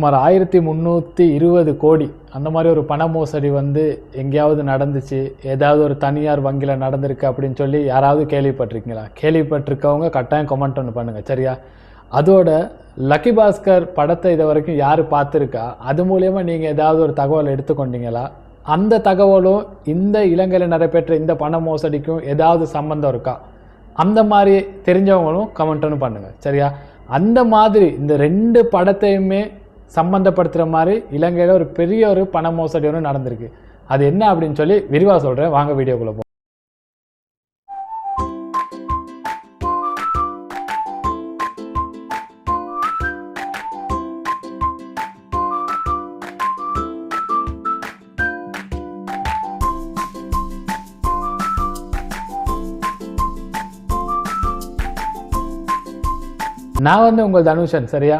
சுமார் 1320 கோடி அந்த மாதிரி ஒரு பண மோசடி வந்து எங்கேயாவது நடந்துச்சு, ஏதாவது ஒரு தனியார் வங்கியில் நடந்திருக்கு அப்படின்னு சொல்லி யாராவது கேள்விப்பட்டிருக்கீங்களா? கேள்விப்பட்டிருக்கவங்க கட்டாயம் கமெண்ட் ஒன்று பண்ணுங்கள், சரியா? அதோட லக்கி பாஸ்கர் படத்தை இது வரைக்கும் யார் பார்த்துருக்கா? அது மூலயமா நீங்கள் ஏதாவது ஒரு தகவல் எடுத்துக்கொண்டீங்களா? அந்த தகவலும் இந்த இலங்கையில் நடைபெற்ற இந்த பண மோசடிக்கும் ஏதாவது சம்பந்தம் இருக்கா? அந்த மாதிரி தெரிஞ்சவங்களும் கமெண்ட் ஒன்று பண்ணுங்கள், சரியா? அந்த மாதிரி இந்த 2 படத்தையுமே சம்பந்தப்படுத்துகிற மாதிரி இலங்கையில் ஒரு பெரிய ஒரு பண மோசடி ஒன்று நடந்திருக்கு. அது என்ன அப்படின்னு சொல்லி விரிவாக சொல்கிறேன், வாங்க வீடியோக்குள்ளே போ. நான் வந்து உங்கள் தனுஷன், சரியா?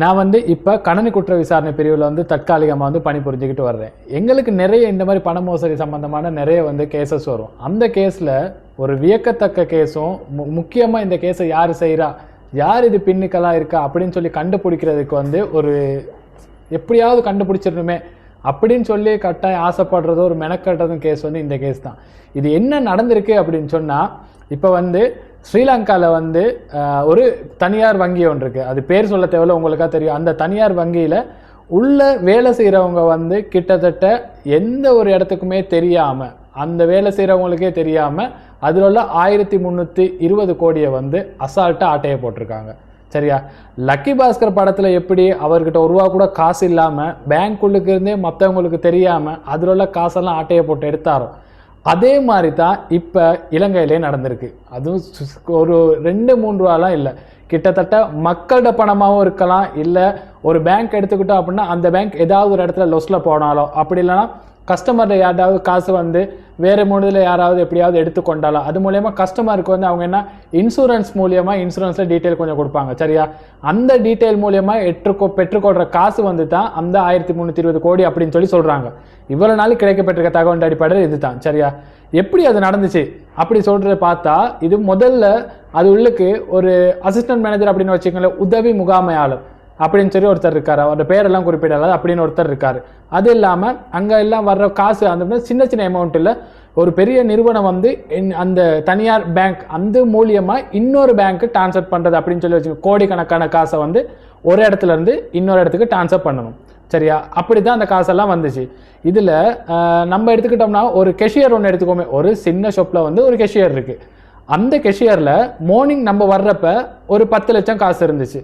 நான் இப்போ கணனி குற்ற விசாரணை பிரிவில் தற்காலிகமாக பணிபுரிஞ்சுக்கிட்டு வர்றேன். எங்களுக்கு நிறைய இந்த மாதிரி பண மோசடி சம்பந்தமான நிறைய கேசஸ் வரும். அந்த கேஸில் ஒரு வியக்கத்தக்க கேஸும் முக்கியமாக இந்த கேஸை யார் செய்கிறா, யார் இது பின்னுக்கெல்லாம் இருக்கா அப்படின்னு சொல்லி கண்டுபிடிக்கிறதுக்கு ஒரு எப்படியாவது கண்டுபிடிச்சிடணுமே அப்படின்னு சொல்லி கட்டாயம் ஆசைப்படுறதோ ஒரு மெனக்கட்டுறதும் கேஸ் இந்த கேஸ் தான். இது என்ன நடந்திருக்கு அப்படின்னு சொன்னால், இப்போ ஸ்ரீலங்காவில் ஒரு தனியார் வங்கி ஒன்று இருக்குது. அது பேர் சொல்ல தேவையில்ல, உங்களுக்கா தெரியும். அந்த தனியார் வங்கியில் உள்ள வேலை செய்கிறவங்க கிட்டத்தட்ட எந்த ஒரு இடத்துக்குமே தெரியாமல், அந்த வேலை செய்கிறவங்களுக்கே தெரியாமல் அதில் உள்ள 1320 கோடியை அசால்ட்டாக ஆட்டையை போட்டிருக்காங்க, சரியா? லக்கி பாஸ்கர் படத்தில் எப்படி அவர்கிட்ட ஒரு ரூபா கூட காசு இல்லாமல் பேங்க்குள்ளுக்கு இருந்தே மற்றவங்களுக்கு தெரியாமல் அதில் உள்ள காசெல்லாம் ஆட்டையை போட்டு எடுத்தாரோ, அதே மாதிரி தான் இப்போ இலங்கையிலே நடந்திருக்கு. அதுவும் ஒரு 2-3 ரூபாலாம் இல்லை, கிட்டத்தட்ட மக்களோட பணமாகவும் இருக்கலாம். இல்லை ஒரு பேங்க் எடுத்துக்கிட்டோம் அப்படின்னா அந்த பேங்க் ஏதாவது ஒரு இடத்துல லொஸில் போனாலோ, அப்படி இல்லைன்னா கஸ்டமர்கிட்ட யாராவது காசு வேறு மூலத்தில் யாராவது எப்படியாவது எடுத்துக்கொண்டாலோ, அது மூலயமா கஸ்டமருக்கு அவங்க என்ன இன்சூரன்ஸ் மூலியமாக இன்சூரன்ஸில் டீட்டெயில் கொஞ்சம் கொடுப்பாங்க, சரியா? அந்த டீட்டெயில் மூலியமாக பெற்றுக்கொள்கிற காசு தான் அந்த 1320 கோடி அப்படின்னு சொல்லி சொல்கிறாங்க. இவ்வளோ நாள் கிடைக்கப்பட்டிருக்க தகவல் அடிப்படையில் இது தான், சரியா? எப்படி அது நடந்துச்சு அப்படி சொல்கிறத பார்த்தா, இது முதல்ல அது உள்ளுக்கு ஒரு அசிஸ்டன்ட் மேனேஜர் அப்படின்னு வச்சுக்கோங்களேன், உதவி முகாமையாளர் அப்படின்னு சொல்லி ஒருத்தர் இருக்காரு. அவரோட பேரெல்லாம் குறிப்பிடாது அப்படின்னு ஒருத்தர் இருக்காரு. அது இல்லாமல் அங்கே எல்லாம் வர்ற காசு அந்த சின்ன சின்ன அமௌண்ட் இல்லை, ஒரு பெரிய நிறுவனம் அந்த தனியார் பேங்க் அந்த மூலியமாக இன்னொரு பேங்க்கு டிரான்ஸ்ஃபர் பண்ணுறது அப்படின்னு சொல்லி வச்சுக்கோங்க. கோடிக்கணக்கான காசை ஒரு இடத்துல இருந்து இன்னொரு இடத்துக்கு டிரான்ஸ்ஃபர் பண்ணணும், சரியா? அப்படி தான் அந்த காசெல்லாம் வந்துச்சு. இதில் நம்ம எடுத்துக்கிட்டோம்னா ஒரு கெஷியர் ஒன்று எடுத்துக்கோமே. ஒரு சின்ன ஷாப்பில் ஒரு கெஷியர் இருக்குது. அந்த கெஷியரில் மார்னிங் நம்ம வர்றப்ப ஒரு 10 லட்சம் காசு இருந்துச்சு.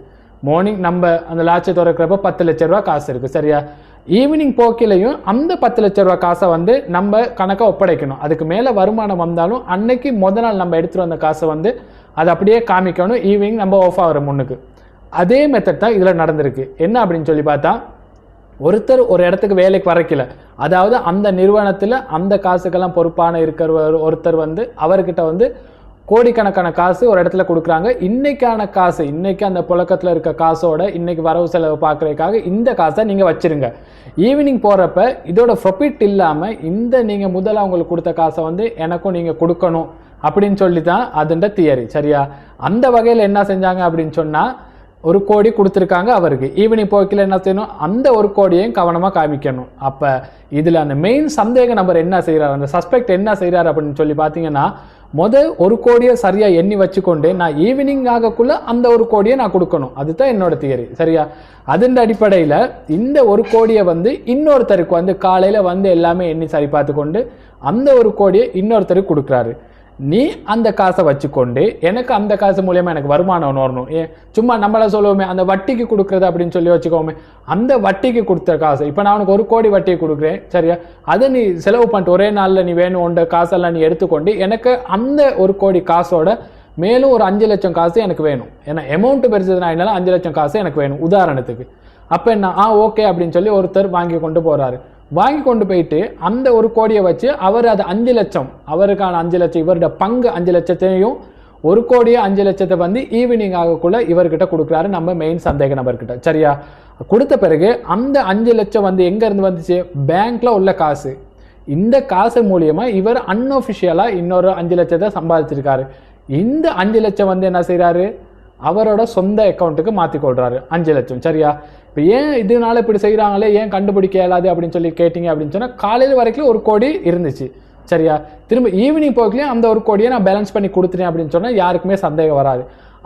மார்னிங் நம்ம அந்த லாட்சை திறக்கிறப்ப 10 லட்ச ரூபா காசு இருக்குது, சரியா? ஈவினிங் போக்கிலையும் அந்த 10 லட்ச ரூபா காசை நம்ம கணக்கை ஒப்படைக்கணும். அதுக்கு மேலே வருமானம் வந்தாலும் அன்னைக்கு நாள் நம்ம எடுத்துகிட்டு வந்த காசை அதை அப்படியே காமிக்கணும் ஈவினிங் நம்ம ஆஃப் ஆகிற முன்னுக்கு. அதே மெத்தட் தான் இதில் நடந்திருக்கு. என்ன அப்படின்னு சொல்லி பார்த்தா, ஒருத்தர் ஒரு இடத்துக்கு வேலைக்கு வரைக்கல, அதாவது அந்த நிறுவனத்தில் அந்த காசுக்கெல்லாம் பொறுப்பான இருக்கிற ஒருத்தர் அவர்கிட்ட கோடிக்கணக்கான காசு ஒரு இடத்துல கொடுக்குறாங்க. இன்னைக்கான காசு, இன்னைக்கு அந்த புழக்கத்தில் இருக்க காசோட இன்னைக்கு வரவு செலவு பார்க்குறதுக்காக இந்த காசை நீங்கள் வச்சிருங்க. ஈவினிங் போகிறப்ப இதோட ப்ராஃபிட் இல்லாமல் இந்த நீங்கள் முதல்ல அவங்களுக்கு கொடுத்த காசை எனக்கும் நீங்கள் கொடுக்கணும் அப்படின்னு சொல்லி தான் அதுன்ற தியரி, சரியா? அந்த வகையில் என்ன செஞ்சாங்க அப்படின்னு சொன்னால், 1 கோடி கொடுத்துருக்காங்க அவருக்கு. ஈவினிங் போக்கில் என்ன செய்யணும், அந்த 1 கோடியையும் கவனமாக காமிக்கணும். அப்போ இதில் அந்த மெயின் சந்தேக நபர் என்ன செய்கிறார், அந்த சஸ்பெக்ட் என்ன செய்கிறார் அப்படின்னு சொல்லி பார்த்தீங்கன்னா, 1 கோடியை சரியாக எண்ணி வச்சுக்கொண்டு நான் ஈவினிங் ஆகக்குள்ள அந்த 1 கோடியை நான் கொடுக்கணும். அதுதான் என்னோட தியரி, சரியா? அதன் அடிப்படையில் இந்த 1 கோடியை இன்னொருத்தருக்கு காலையில் எல்லாமே எண்ணி சரி பார்த்து கொண்டு அந்த 1 கோடியை இன்னொருத்தருக்கு கொடுக்குறாரு. நீ அந்த காசை வச்சுக்கொண்டு எனக்கு அந்த காசு மூலியமாக எனக்கு வருமானம் வரணும். சும்மா நம்மளை சொல்லுவோமே அந்த வட்டிக்கு கொடுக்குறது அப்படின்னு சொல்லி வச்சுக்கோமே. அந்த வட்டிக்கு கொடுத்த காசு இப்போ நான் உனக்கு 1 கோடி வட்டியை கொடுக்குறேன், சரியா? அதை நீ செலவு பண்ணிட்டு ஒரே நாளில் நீ வேணும் உண்ட காசெல்லாம் நீ எடுத்துக்கொண்டு எனக்கு அந்த 1 கோடி காசோட மேலும் ஒரு 5 லட்சம் காசு எனக்கு வேணும். ஏன்னா அமௌண்ட்டு பெருசுனா என்னாலும் 5 லட்சம் காசு எனக்கு வேணும் உதாரணத்துக்கு. அப்போ என்ன ஓகே அப்படின்னு சொல்லி ஒருத்தர் வாங்கி கொண்டு போகிறாரு. வாங்கி கொண்டு போயிட்டு அந்த 1 கோடியை வச்சு அவர் அது 5 லட்சம், அவருக்கான 5 லட்சம், இவருடைய பங்கு 5 லட்சத்தையும் 1 கோடியே 5 லட்சத்தை ஈவினிங் ஆகக்குள்ள இவர்கிட்ட கொடுக்குறாரு நம்ம மெயின் சந்தேக நபர்கிட்ட, சரியா? கொடுத்த பிறகு அந்த 5 லட்சம் எங்க இருந்து வந்துச்சு, பேங்க்ல உள்ள காசு. இந்த காசு மூலியமா இவர் அன்அஃபிஷியலா இன்னொரு 5 லட்சத்தை சம்பாதிச்சிருக்காரு. இந்த 5 லட்சம் என்ன செய்யறாரு, அவரோட சொந்த அக்கௌண்ட்டுக்கு மாற்றிக்கொள்கிறாரு 5 லட்சம். சரியா? இப்போ ஏன் இதனால இப்படி செய்கிறாங்களே, ஏன் கண்டுபிடிக்க இயலாது அப்படின்னு சொல்லி கேட்டிங்க அப்படின்னு சொன்னால், காலையில் வரைக்கும் 1 கோடி இருந்துச்சு. சரியா? திரும்ப ஈவினிங் போகலையும் அந்த 1 கோடியை நான் பேலன்ஸ் பண்ணி கொடுத்துட்டேன் அப்படின்னு சொன்னால் யாருக்குமே சந்தேகம் வராது.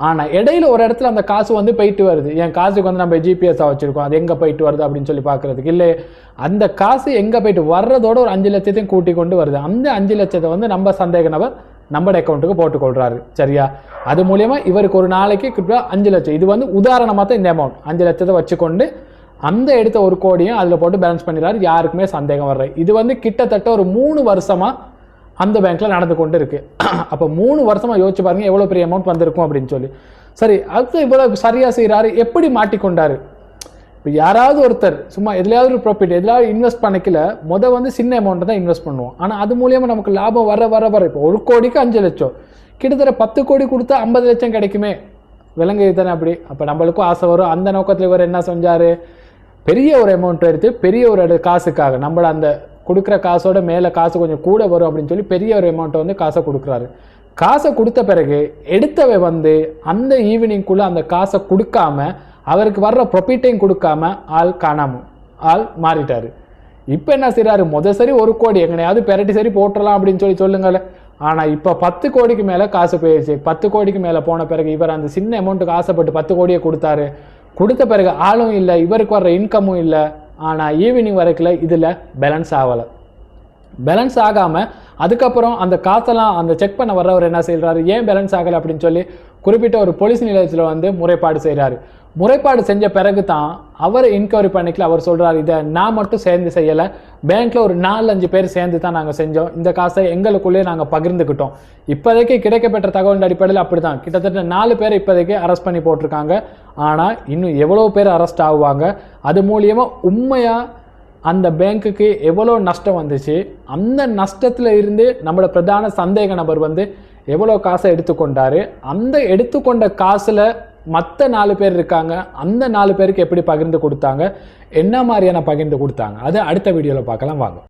ஆனால் இடையில ஒரு இடத்துல அந்த காசு வந்து போயிட்டு வருது. என் காசுக்கு வந்து நம்ம ஜிபிஎஸ்ஸாக வச்சுருக்கோம், அது எங்கே போயிட்டு வருது அப்படின்னு சொல்லி பார்க்குறதுக்கு. இல்லை, அந்த காசு எங்கே போயிட்டு வர்றதோட ஒரு 5 லட்சத்தையும் கூட்டி கொண்டு வருது. அந்த 5 லட்சத்தை வந்து நம்ம சந்தேக நபர் நம்ம அக்கௌண்ட்டுக்கு போட்டுக்கொள்றாரு. சரியா? அது மூலயமா இவருக்கு ஒரு நாளைக்கு கிட்டத்தட்ட 5 லட்சம். இது வந்து உதாரணமாக தான் இந்த அமௌண்ட் 5 லட்சத்தை வச்சுக்கொண்டு அந்த எடுத்த 1 கோடியும் அதில் போட்டு பேலன்ஸ் பண்ணிடுறாரு. யாருக்குமே சந்தேகம் வர்ற. இது வந்து கிட்டத்தட்ட ஒரு 3 வருஷமாக அந்த பேங்க்ல நடந்து கொண்டு இருக்கு. அப்போ 3 வருஷமா யோசிச்சு பாருங்க எவ்வளோ பெரிய அமௌண்ட் வந்திருக்கும் அப்படின்னு சொல்லி. சரி, அது இவ்வளோ சரியா செய்கிறாரு, எப்படி மாட்டிக்கொண்டாரு? இப்போ யாராவது ஒருத்தர் சும்மா எதுலையாவது ஒரு ப்ராஃபிட் எதுலாவது இன்வெஸ்ட் பண்ணிக்கல, வந்து சின்ன அமௌண்ட்டை தான் இன்வெஸ்ட் பண்ணுவோம். ஆனால் அது மூலியமாக நமக்கு லாபம் வர வர வர இப்போ 1 கோடிக்கு 5 லட்சம், கிட்டத்தட்ட 10 கோடி கொடுத்தா 50 லட்சம் கிடைக்குமே. விலங்கு தானே அப்படி. அப்போ நம்மளுக்கும் ஆசை வரும். அந்த நோக்கத்தில் இவர் என்ன செஞ்சாரு, பெரிய ஒரு அமௌண்ட் எடுத்து பெரிய ஒரு காசுக்காக நம்மள அந்த கொடுக்குற காசோட மேலே காசு கொஞ்சம் கூட வரும் அப்படின்னு சொல்லி பெரிய ஒரு அமௌண்ட்டை வந்து காசை கொடுக்குறாரு. காசை கொடுத்த பிறகு எடுத்தவை வந்து அந்த ஈவினிங்குள்ளே அந்த காசை கொடுக்காம அவருக்கு வர்ற ப்ராஃபிட்டையும் கொடுக்காம ஆள் மாறிட்டாரு. இப்போ என்ன செய்யறாரு, சரி 1 கோடி எங்கனையாவது பெரட்டி சரி போட்டுடலாம் அப்படின்னு சொல்லுங்களேன். ஆனால் இப்போ 10 கோடிக்கு மேலே காசு போயிடுச்சு. 10 கோடிக்கு மேலே போன பிறகு இவர் அந்த சின்ன அமௌண்ட்டுக்கு ஆசைப்பட்டு 10 கோடியை கொடுத்தாரு. கொடுத்த பிறகு ஆளும் இல்லை, இவருக்கு வர்ற இன்கமும் இல்லை. ஆனால் ஈவினிங் வரைக்கும் இதில் பேலன்ஸ் ஆகலை. பேலன்ஸ் ஆகாமல் அதுக்கப்புறம் அந்த காசெல்லாம் அந்த செக் பண்ண வர்றவர் என்ன செய்கிறாரு, ஏன் பேலன்ஸ் ஆகலை அப்படின்னு சொல்லி குறிப்பிட்ட ஒரு போலீஸ் நிலையத்தில் வந்து முறைப்பாடு செய்கிறாரு. முறைப்பாடு செஞ்ச பிறகு தான் அவர் என்கொயரி பண்ணிக்கல. அவர் சொல்கிறார், இதை நான் மட்டும் சேர்ந்து செய்யலை, பேங்க்கில் ஒரு 4-5 பேர் சேர்ந்து தான் நாங்கள் செஞ்சோம். இந்த காசை எங்களுக்குள்ளேயே நாங்கள் பகிர்ந்துக்கிட்டோம். இப்போதைக்கு கிடைக்கப்பட்ட தகவல் அடிப்படையில் அப்படி தான் கிட்டத்தட்ட 4 பேரை இப்போதைக்கு அரெஸ்ட் பண்ணி போட்டிருக்காங்க. ஆனால் இன்னும் எவ்வளோ பேர் அரெஸ்ட் ஆகுவாங்க, அது மூலியமாக உண்மையாக அந்த பேங்க்குக்கு எவ்வளோ நஷ்டம் வந்துச்சு, அந்த நஷ்டத்தில் இருந்து நம்மளோட பிரதான சந்தேக நபர் வந்து எவ்வளோ காசை எடுத்துக்கொண்டாரு, அந்த எடுத்துக்கொண்ட காசில் மற்ற 4 பேர் இருக்காங்க, அந்த 4 பேருக்கு எப்படி பகிர்ந்து கொடுத்தாங்க, என்ன மாதிரியான பகிர்ந்து கொடுத்தாங்க, அது அடுத்த வீடியோவில் பார்க்கலாம் வாங்க.